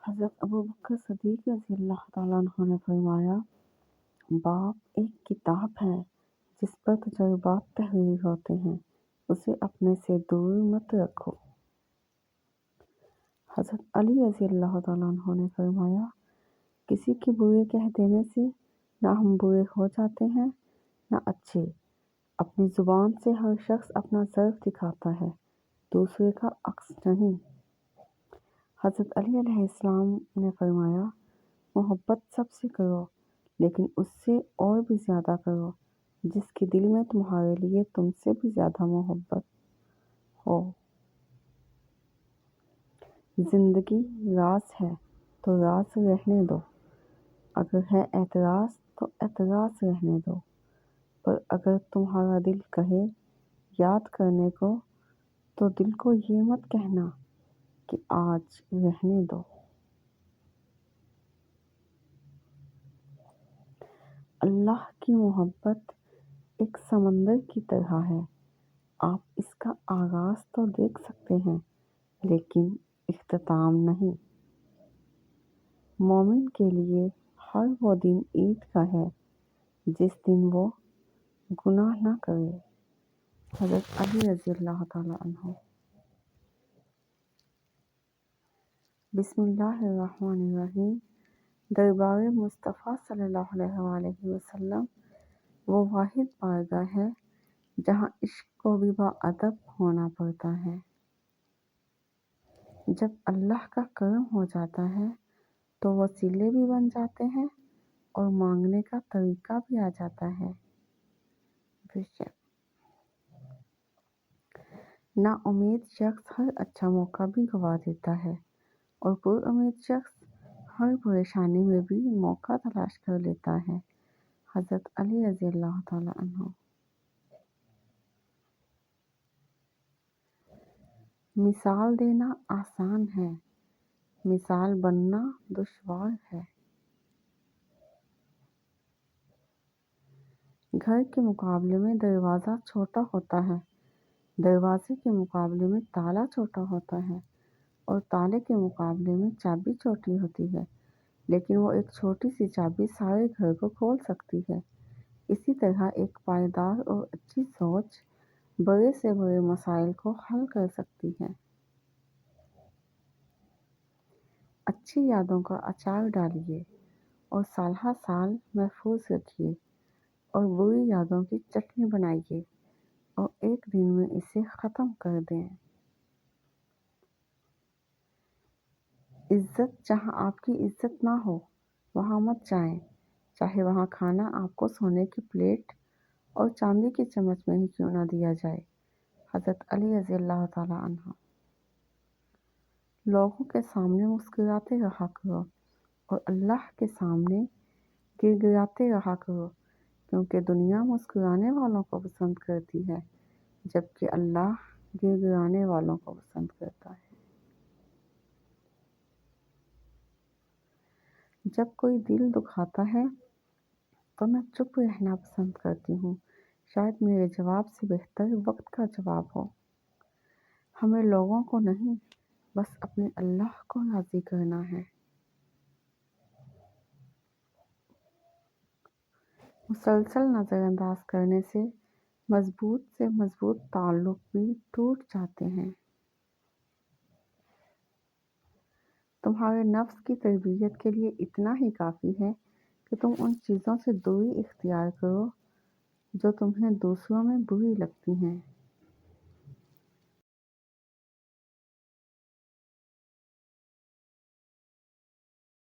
حضرت ابو بکر صدیق رضی اللہ تعالیٰ عنہ نے فرمایا، باپ ایک کتاب ہے جس پر تجربات تحریر ہوتے ہیں، اسے اپنے سے دور مت رکھو۔ حضرت علی رضی اللہ تعالیٰ عنہ نے فرمایا، کسی کے برے کہہ دینے سے نہ ہم برے ہو جاتے ہیں نہ اچھے۔ اپنی زبان سے ہر شخص اپنا ضعف دکھاتا ہے، دوسرے کا عکس نہیں۔ حضرت علی علیہ السلام نے فرمایا، محبت سب سے کرو لیکن اس سے اور بھی زیادہ کرو جس کے دل میں تمہارے لیے تم سے بھی زیادہ محبت ہو۔ زندگی راز ہے تو راز رہنے دو، اگر ہے اعتراض تو اعتراض رہنے دو، پر اگر تمہارا دل کہے یاد کرنے کو تو دل کو یہ مت کہنا کہ آج رہنے دو۔ اللہ کی محبت ایک سمندر کی طرح ہے، آپ اس کا آغاز تو دیکھ سکتے ہیں لیکن اختتام نہیں۔ مومن کے لیے ہر وہ دن عید کا ہے جس دن وہ گناہ نہ کرے۔ حضرت علی رضی اللہ تعالیٰ عنہ۔ بسم اللہ الرحمن الرحیم۔ دربار مصطفیٰ صلی اللہ علیہ وآلہ وسلم وہ واحد بارگاہ ہے جہاں عشق کو بھی باادب ہونا پڑتا ہے۔ جب اللہ کا کرم ہو جاتا ہے تو وسیلے بھی بن جاتے ہیں اور مانگنے کا طریقہ بھی آ جاتا ہے۔ بے شک نا امید شخص ہر اچھا موقع بھی گنوا دیتا ہے اور پر امید شخص ہر پریشانی میں بھی موقع تلاش کر لیتا ہے۔ حضرت علی رضی اللہ تعالیٰ عنہ۔ مثال دینا آسان ہے، مثال بننا دشوار ہے۔ گھر کے مقابلے میں دروازہ چھوٹا ہوتا ہے، دروازے کے مقابلے میں تالا چھوٹا ہوتا ہے، اور تالے کے مقابلے میں چابی چھوٹی ہوتی ہے، لیکن وہ ایک چھوٹی سی چابی سارے گھر کو کھول سکتی ہے۔ اسی طرح ایک پائیدار اور اچھی سوچ بڑے سے بڑے مسائل کو حل کر سکتی ہے۔ اچھی یادوں کا اچار ڈالیے اور سالہ سال محفوظ رکھیے، اور بری یادوں کی چٹنی بنائیے اور ایک دن میں اسے ختم کر دیں۔ عزت جہاں آپ کی عزت نہ ہو وہاں مت جائیں، چاہے وہاں کھانا آپ کو سونے کی پلیٹ اور چاندی کی چمچ میں ہی کیوں نہ دیا جائے۔ حضرت علی رضی اللہ تعالیٰ عنہ۔ لوگوں کے سامنے مسکراتے رہا کرو اور اللہ کے سامنے گر گراتے رہا کرو، کیونکہ دنیا مسکرانے والوں کو پسند کرتی ہے جبکہ اللہ گر گرانے والوں کو پسند کرتا ہے۔ جب کوئی دل دکھاتا ہے تو میں چپ رہنا پسند کرتی ہوں، شاید میرے جواب سے بہتر وقت کا جواب ہو۔ ہمیں لوگوں کو نہیں، بس اپنے اللہ کو راضی کرنا ہے۔ مسلسل نظر انداز کرنے سے مضبوط تعلق بھی ٹوٹ جاتے ہیں۔ تمہارے نفس کی تربیت کے لیے اتنا ہی کافی ہے کہ تم ان چیزوں سے دوری اختیار کرو جو تمہیں دوسروں میں بری لگتی ہیں۔